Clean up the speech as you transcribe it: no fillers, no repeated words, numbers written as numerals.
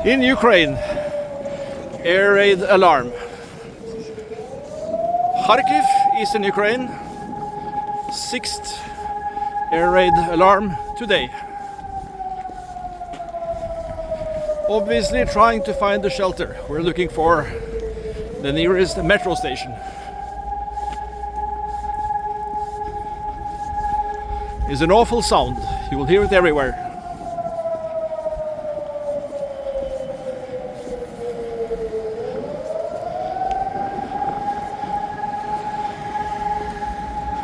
In Ukraine, air raid alarm. Kharkiv, eastern Ukraine, 6th air raid alarm today. Obviously trying to find a shelter. We're looking for the nearest metro station. It's an awful sound. You will hear it everywhere.